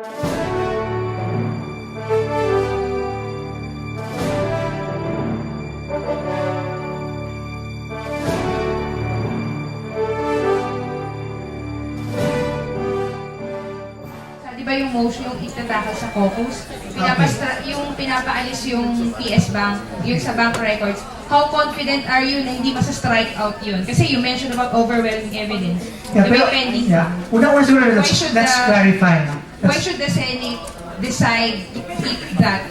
Di ba yung motion, yung itatakal sa caucus, yung pinapaalis yung PS Bank, yung sa bank records, how confident are you na hindi masa-strike out yun? Kasi you mentioned about overwhelming evidence. Yeah, pero, pending. yeah. Una-una siguro, let's clarify. No? Why should the Senate decide to keep that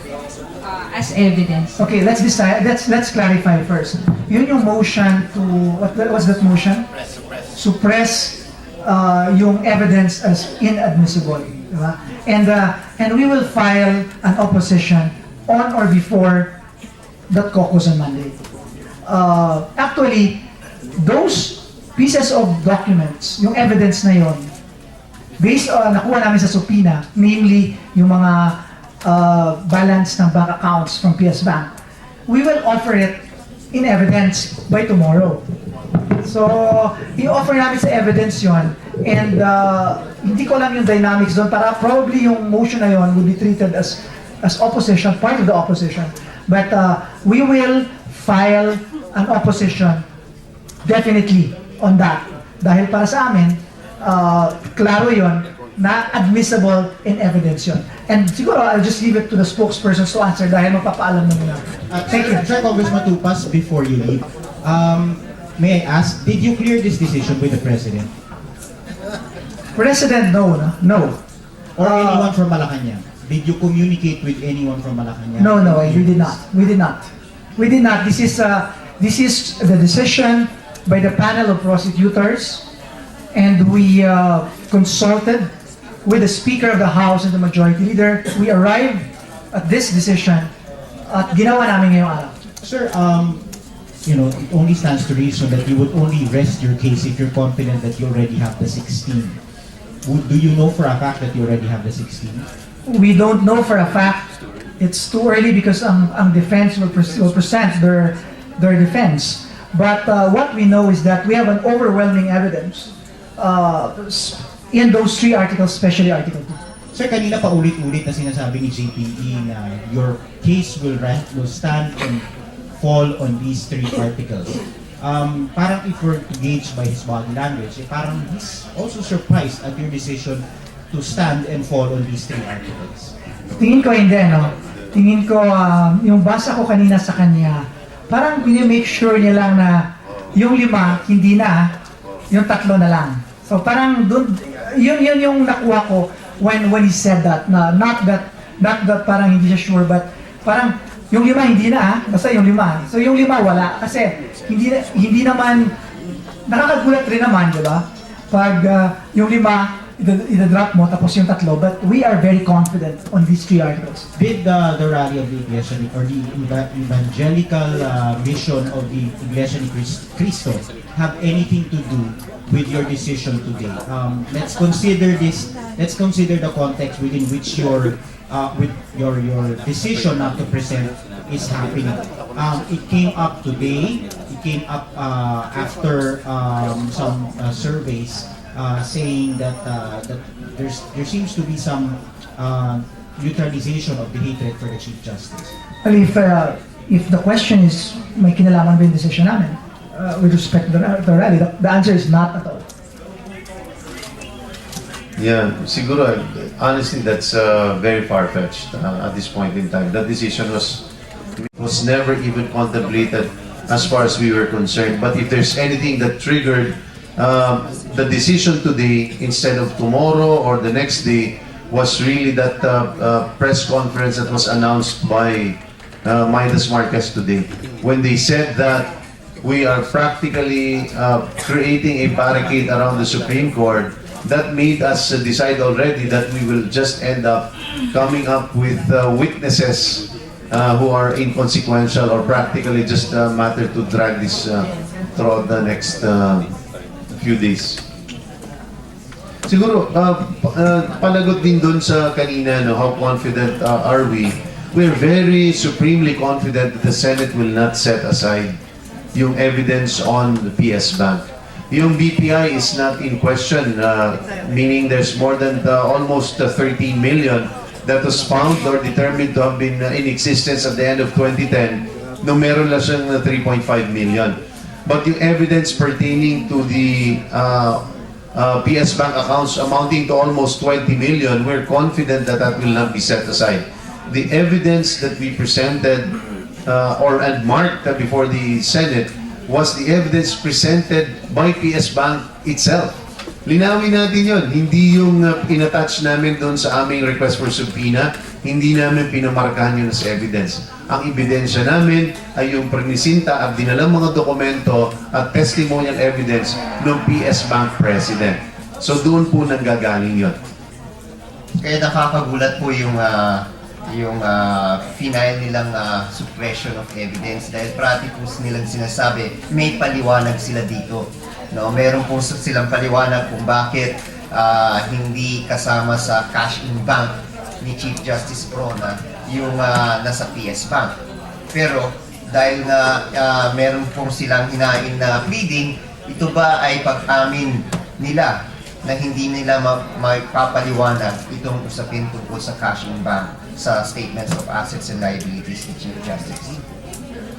as evidence? Okay, let's decide. Let's clarify first. Yun yung motion to what was that motion? Suppress yung evidence as inadmissible. Diba? And we will file an opposition on or before that caucus on Monday. Actually, those pieces of documents, yung evidence na yon, based on nakuha namin sa subpoena, namely yung mga balance ng bank accounts from PS Bank, we will offer it in evidence by tomorrow. So, i-offer namin sa evidence yon, and hindi ko alam yung dynamics doon, para probably yung motion na yon will be treated as opposition, part of the opposition. But we will file an opposition definitely on that. Dahil para sa amin, klaro yon na admissible in evidence yon. And siguro, I'll just leave it to the spokespersons to answer dahil magpapaalam na muna. Thank you. Sir Congressman Tupas, before you leave, may I ask, did you clear this decision with the President? President, no. Or anyone from Malacanang? Did you communicate with anyone from Malacanang? No, we did not. This is the decision by the panel of prosecutors, and we consulted with the Speaker of the House and the Majority Leader. We arrived at this decision at ginawa namin ngayong araw. Sir, it only stands to reason that you would only rest your case if you're confident that you already have the 16. Do you know for a fact that you already have the 16? We don't know for a fact. It's too early because ang defense will present their defense. But what we know is that we have an overwhelming evidence in those three articles, especially Article 2. Sir, kanina pa ulit-ulit na sinasabi ni JPE na your case will stand and fall on these three articles. Parang if we're to gauge by his body language, parang he's also surprised at your decision to stand and fall on these three articles. Tingin ko hindi, no? Tingin ko, yung basa ko kanina sa kanya, parang make sure niya lang na yung 5, hindi na, yung 3 na lang. So parang dun, yun yung nakuha ko when he said that, na not that parang hindi siya sure, but parang yung 5 hindi na, basta yung 5. So yung 5 wala, kasi hindi naman, nakakagulat rin naman, di ba? Pag yung 5, ida-drop mo, tapos yung 3, but we are very confident on these 3 articles. Did the rally of the Iglesia or the evangelical mission of the Iglesia ni Cristo have anything to do with your decision today? Let's consider the context within which your decision not to present is happening. It came up today. It came up after some surveys saying that there seems to be some neutralization of the hatred for the Chief Justice. Well, if the question is may kinalaman ba yung decision namin with respect to the rally, the answer is not at all. Yeah, siguro, honestly, that's very far-fetched at this point in time. That decision was never even contemplated as far as we were concerned. But if there's anything that triggered the decision today instead of tomorrow or the next day was really that press conference that was announced by Midas Marquez today, when they said that we are practically creating a barricade around the Supreme Court. That made us decide already that we will just end up coming up with witnesses who are inconsequential or practically just a matter to drag this throughout the next few days. Siguro, palagot din dun sa kanina, no, how confident are we? We're very supremely confident that the Senate will not set aside yung evidence on the PS Bank. Yung BPI is not in question, meaning there's more than almost 13 million that was found or determined to have been in existence at the end of 2010, no meron lang siyang 3.5 million. But yung evidence pertaining to the PS Bank accounts amounting to almost 20 million, we're confident that that will not be set aside. The evidence that we presented and marked before the Senate was the evidence presented by PS Bank itself. Linawin natin yon, hindi yung in-attach namin doon sa aming request for subpoena, hindi namin pinamarkahan yun as evidence. Ang ebidensya namin ay yung prenisinta at dinalang mga dokumento at testimonial evidence ng PS Bank President. So doon po nanggagaling yun. Kaya nakakagulat po yung final nilang suppression of evidence dahil practicals nilang sinasabi may paliwanag sila dito. No, meron po silang paliwanag kung bakit hindi kasama sa cash-in bank ni Chief Justice Prona yung nasa PS Bank. Pero dahil na meron po silang hinain na pleading, ito ba ay pag-amin nila na hindi nila magpapaliwanag itong usapin tungkol sa cash-in bank sa statements of assets and liabilities ni Chief Justice?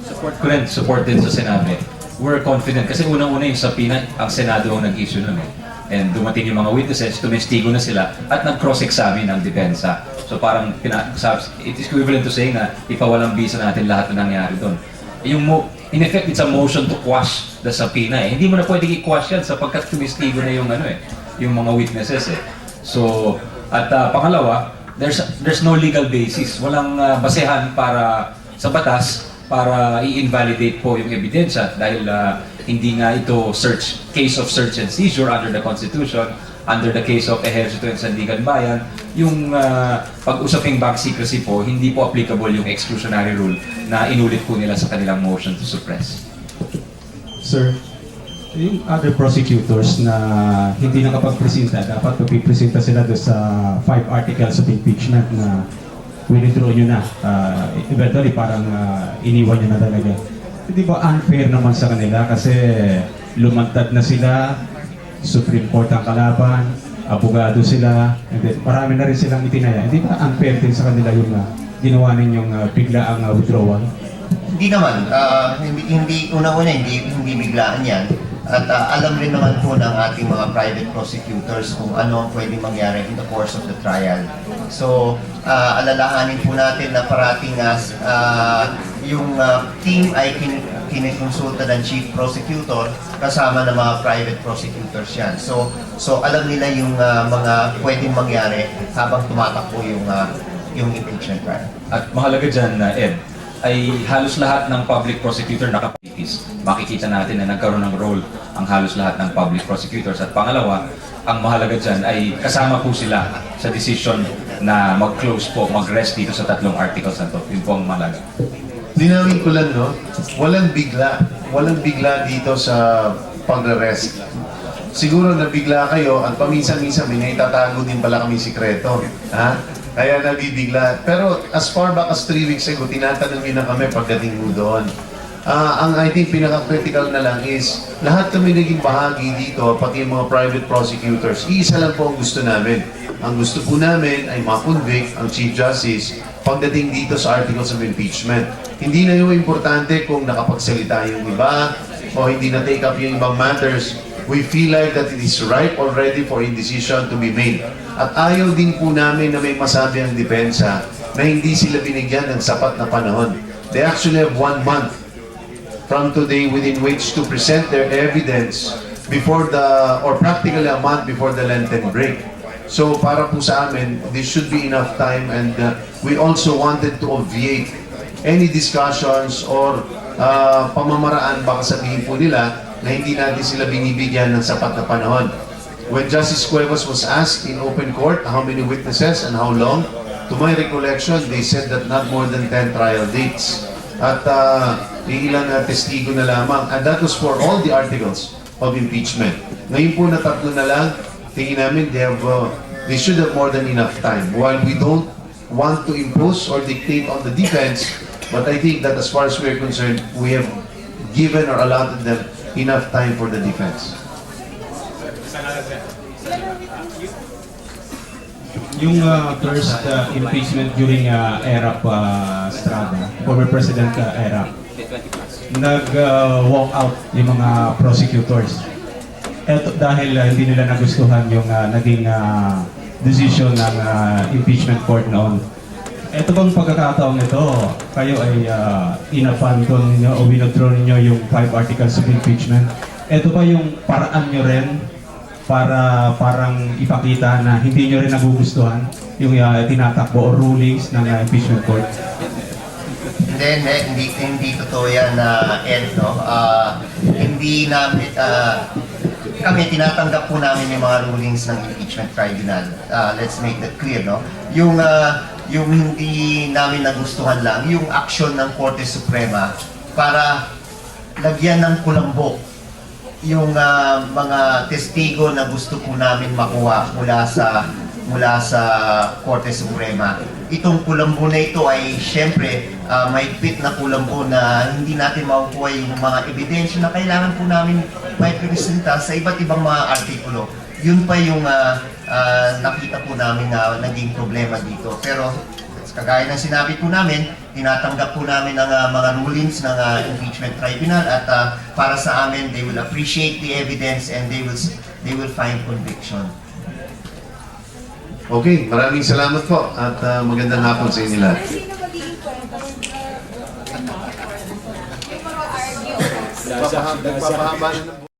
Support din sa sinabi. We're confident kasi unang-una yung subpoena, ang Senado ang nag-issue nun eh. And dumating yung mga witnesses, tumestigo na sila at nag-cross-examine ang depensa. So parang it is equivalent to saying na ipawalang bisa natin lahat na nangyari doon. In effect, it's a motion to quash the subpoena eh. Hindi mo na pwedeng i-quash yan sapagkat tumestigo na yung yung mga witnesses eh. So, at pangalawa, there's no legal basis. Walang basehan para sa batas para i-invalidate po yung ebidensya dahil hindi nga ito case of search and seizure under the Constitution, under the case of Ejercito and Sandigan Bayan, yung pag-usaping bank secrecy po, hindi po applicable yung exclusionary rule na inulit po nila sa kanilang motion to suppress. Sir, yung other prosecutors na hindi nakapag-presenta, dapat magpipresenta sila doon sa 5 articles of impeachment na withdraw nyo na. Eventually, parang iniwan nyo na talaga. Hindi ba unfair naman sa kanila kasi lumantad na sila, Supreme Court ang kalaban, abogado sila, and then marami na rin silang itinaya. Hindi ba unfair din sa kanila yung ginawa ninyong biglaang withdrawal? Hindi naman. Una-una, hindi biglaan yan. At alam rin naman po ng ating mga private prosecutors kung ano ang pwedeng mangyari in the course of the trial. So, alalahanin po natin na parating yung team ay kinikonsulta ng chief prosecutor kasama ng mga private prosecutors yan. So alam nila yung mga pwedeng mangyari habang tumatakbo yung impeachment trial. At mahalaga dyan, Ed, ay halos lahat ng public prosecutor nakapatis. Makikita natin na nagkaroon ng role ang halos lahat ng public prosecutors. At pangalawa, ang mahalaga dyan ay kasama po sila sa decision na mag-close po, mag-rest dito sa 3 articles na to. Yun po ang mahalaga. Linawin ko lang, no? Walang bigla dito sa pag-rest. Siguro nabigla kayo at paminsan-minsan may naitatago din pala kami sikreto. Ha? Kaya nabibigla. Pero as far back as 3 weeks ago, tinatanong nyo na kami pagdating mo doon. Ang I think pinaka-critical na lang is lahat kami naging bahagi dito, pati yung mga private prosecutors. Iisa lang po ang gusto namin. Ang gusto po namin ay ma-convict ang Chief Justice pagdating dito sa articles of impeachment. Hindi na yung importante kung nakapagsalita yung iba o hindi na take up yung ibang matters. We feel like that it is ripe already for a decision to be made. At ayaw din po namin na may masabi ang depensa na hindi sila binigyan ng sapat na panahon. They actually have 1 month from today within which to present their evidence before or practically a month before the Lenten break. So para po sa amin, this should be enough time, and we also wanted to obviate any discussions or pamamaraan baka sabihin po nila na hindi natin sila binibigyan ng sapat na panahon. When Justice Cuevas was asked in open court how many witnesses and how long, to my recollection, they said that not more than 10 trial dates. At ilang testigo na lamang. And that was for all the articles of impeachment. Ngayon po na 3 na lang, tingin namin they should have more than enough time. While we don't want to impose or dictate on the defense, but I think that as far as we're concerned, we have given or allotted them enough time for the defense. Yung first impeachment during era Estrada, former President era, nag-walk out yung mga prosecutors. Eto dahil hindi nila nagustuhan yung naging decision ng impeachment court noon. Ito bang pagkakataon nito, kayo ay inabandon ninyo o withdraw ninyo yung 5 articles of impeachment? Ito ba yung paraan nyo rin para parang ipakita na hindi nyo rin nagugustuhan yung tinatakbo o rulings ng impeachment court? Hindi totoo yan na Ed, no? Hindi namin, kami tinatanggap po namin yung mga rulings ng impeachment tribunal. Let's make that clear, no? Yung hindi namin nagustuhan lang, yung action ng Korte Suprema para lagyan ng kulambo yung mga testigo na gusto po namin makuha mula sa Korte Suprema. Itong kulambo na ito ay siyempre mahigpit na kulambo na hindi natin makukuha yung mga ebidensya na kailangan po namin may presenta sa iba't ibang mga artikulo. Yun pa yung nakita po namin na naging problema dito. Pero kagaya ng sinabi po namin, tinatanggap po namin ang mga rulings ng impeachment tribunal at para sa amin, they will appreciate the evidence and they will find conviction. Okay, maraming salamat po at magandang hapon sa inyo lahat. Sino magiging Nagpapahaba na ng